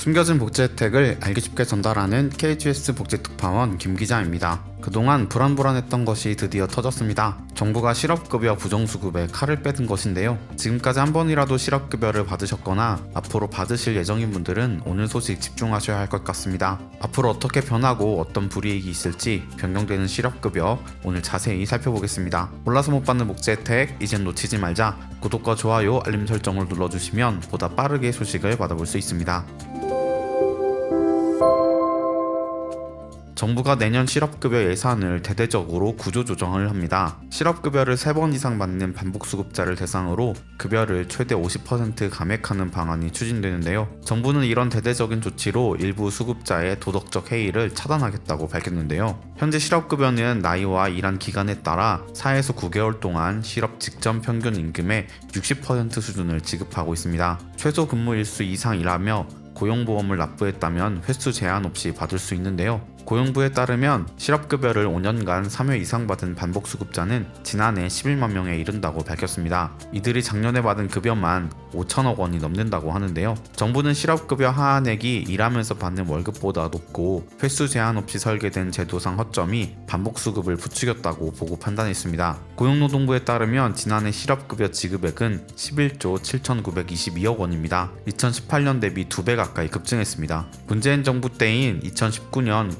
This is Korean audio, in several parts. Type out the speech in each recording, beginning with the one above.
숨겨진 복지 혜택을 알기 쉽게 전달하는 KGS 복지특파원 김기자입니다. 그동안 불안했던 것이 드디어 터졌습니다. 정부가 실업급여 부정수급에 칼을 빼든 것인데요. 지금까지 한 번이라도 실업급여를 받으셨거나 앞으로 받으실 예정인 분들은 오늘 소식 집중하셔야 할 것 같습니다. 앞으로 어떻게 변하고 어떤 불이익이 있을지 변경되는 실업급여 오늘 자세히 살펴보겠습니다. 몰라서 못 받는 복지 혜택 이젠 놓치지 말자. 구독과 좋아요, 알림 설정을 눌러주시면 보다 빠르게 소식을 받아볼 수 있습니다. 정부가 내년 실업급여 예산을 대대적으로 구조조정을 합니다. 실업급여를 3번 이상 받는 반복수급자를 대상으로 급여를 최대 50% 감액하는 방안이 추진되는데요. 정부는 이런 대대적인 조치로 일부 수급자의 도덕적 해이를 차단하겠다고 밝혔는데요. 현재 실업급여는 나이와 일한 기간에 따라 4에서 9개월 동안 실업 직전 평균 임금의 60% 수준을 지급하고 있습니다. 최소 근무 일수 이상 일하며 고용보험을 납부했다면 횟수 제한 없이 받을 수 있는데요. 고용부에 따르면 실업급여를 5년간 3회 이상 받은 반복수급자는 지난해 11만 명에 이른다고 밝혔습니다. 이들이 작년에 받은 급여만 5천억 원이 넘는다고 하는데요. 정부는 실업급여 하한액이 일하면서 받는 월급보다 높고 횟수 제한 없이 설계된 제도상 허점이 반복수급을 부추겼다고 보고 판단했습니다. 고용노동부에 따르면 지난해 실업급여 지급액은 11조 7,922억 원입니다. 2018년 대비 2배 가까이 급증했습니다. 문재인 정부 때인 2019년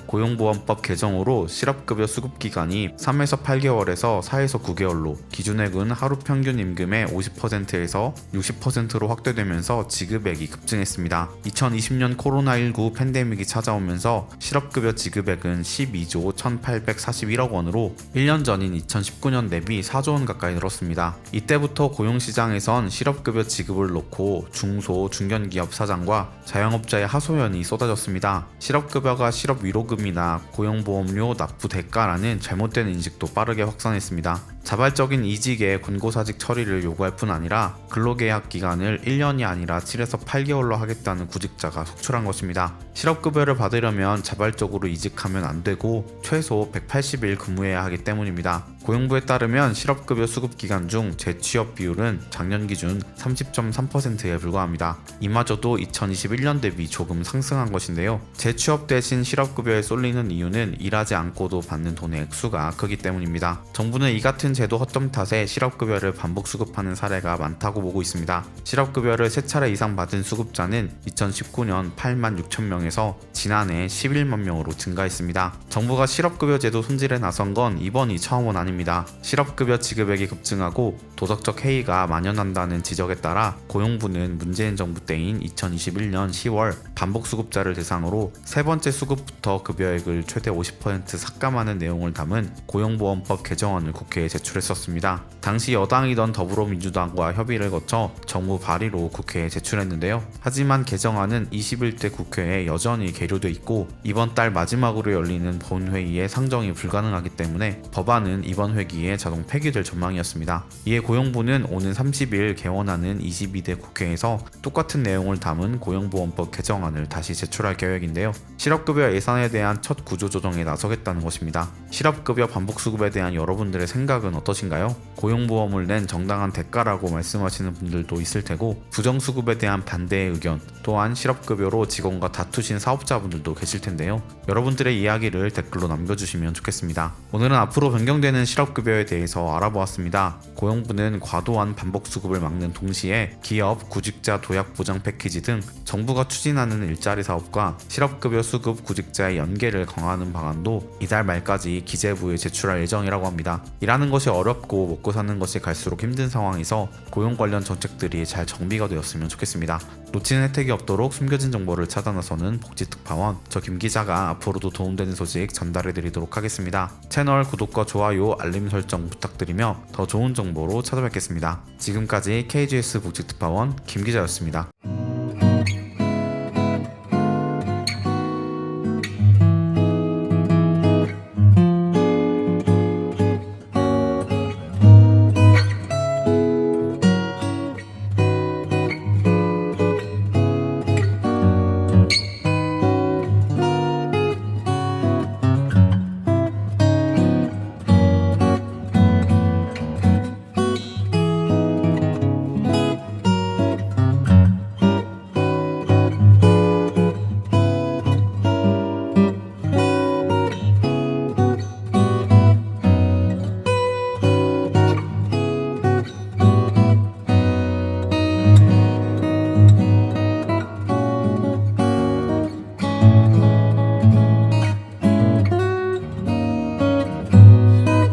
고용보험법 개정으로 실업급여 수급기간이 3에서 8개월에서 4에서 9개월로 기준액은 하루 평균 임금의 50%에서 60%로 확대되면서 지급액이 급증했습니다. 2020년 코로나19 팬데믹이 찾아오면서 실업급여 지급액은 12조 1,841억 원으로 1년 전인 2019년 대비 4조 원 가까이 늘었습니다. 이때부터 고용시장에선 실업급여 지급을 놓고 중소, 중견기업 사장과 자영업자의 하소연이 쏟아졌습니다. 실업급여가 실업 위로금이나 고용보험료 납부 대가라는 잘못된 인식도 빠르게 확산했습니다. 자발적인 이직의 권고사직 처리를 요구할 뿐 아니라 근로계약 기간을 1년이 아니라 7에서 8개월로 하겠다는 구직자가 속출한 것입니다. 실업급여를 받으려면 자발적으로 이직하면 안 되고 최소 180일 근무해야 하기 때문입니다. 고용부에 따르면 실업급여 수급기간 중 재취업 비율은 작년 기준 30.3%에 불과합니다. 이마저도 2021년 대비 조금 상승한 것인데요. 재취업 대신 실업급여에 쏠리는 이유는 일하지 않고도 받는 돈의 액수가 크기 때문입니다. 정부는 이 같은 제도 허점 탓에 실업급여를 반복 수급하는 사례가 많다고 보고 있습니다. 실업급여를 3차례 이상 받은 수급자는 2019년 8만 6천 명에서 지난해 11만 명으로 증가했습니다. 정부가 실업급여 제도 손질에 나선 건 이번이 처음은 아닙니다. 실업급여 지급액이 급증하고 도덕적 해이가 만연한다는 지적에 따라 고용부는 문재인 정부 때인 2021년 10월 반복수급자를 대상으로 세 번째 수급부터 급여액을 최대 50% 삭감하는 내용을 담은 고용보험법 개정안을 국회에 제출했었습니다. 당시 여당이던 더불어민주당과 협의를 거쳐 정부 발의로 국회에 제출했는데요. 하지만 개정안은 21대 국회에 여전히 계류돼 있고 이번 달 마지막으로 열리는 본회의에 상정이 불가능하기 때문에 법안은 이번 회기에 자동 폐기될 전망이었습니다. 이에 고용부는 오는 30일 개원하는 22대 국회에서 똑같은 내용을 담은 고용보험법 개정안을 다시 제출할 계획인데요. 실업급여 예산에 대한 첫 구조조정에 나서겠다는 것입니다. 실업급여 반복수급에 대한 여러분들의 생각은 어떠신가요? 고용보험을 낸 정당한 대가라고 말씀하시는 분들도 있을 테고 부정수급에 대한 반대의 의견 또한 실업급여로 직원과 다투신 사업자분들도 계실 텐데요. 여러분들의 이야기를 댓글로 남겨주시면 좋겠습니다. 오늘은 앞으로 변경되는 실업급여에 대해서 알아보았습니다. 고용부는 과도한 반복수급을 막는 동시에 기업, 구직자 도약 보장 패키지 등 정부가 추진하는 일자리 사업과 실업급여 수급 구직자의 연계를 강화하는 방안도 이달 말까지 기재부에 제출할 예정이라고 합니다. 일하는 것이 어렵고 먹고 사는 것이 갈수록 힘든 상황에서 고용 관련 정책들이 잘 정비가 되었으면 좋겠습니다. 놓치는 혜택이 없도록 숨겨진 정보를 찾아 나서는 복지특파원 저 김기자가 앞으로도 도움되는 소식 전달해드리도록 하겠습니다. 채널 구독과 좋아요, 알림 설정 부탁드리며 더 좋은 정보로 찾아뵙겠습니다. 지금까지 KGS 복지특파원 김기자였습니다.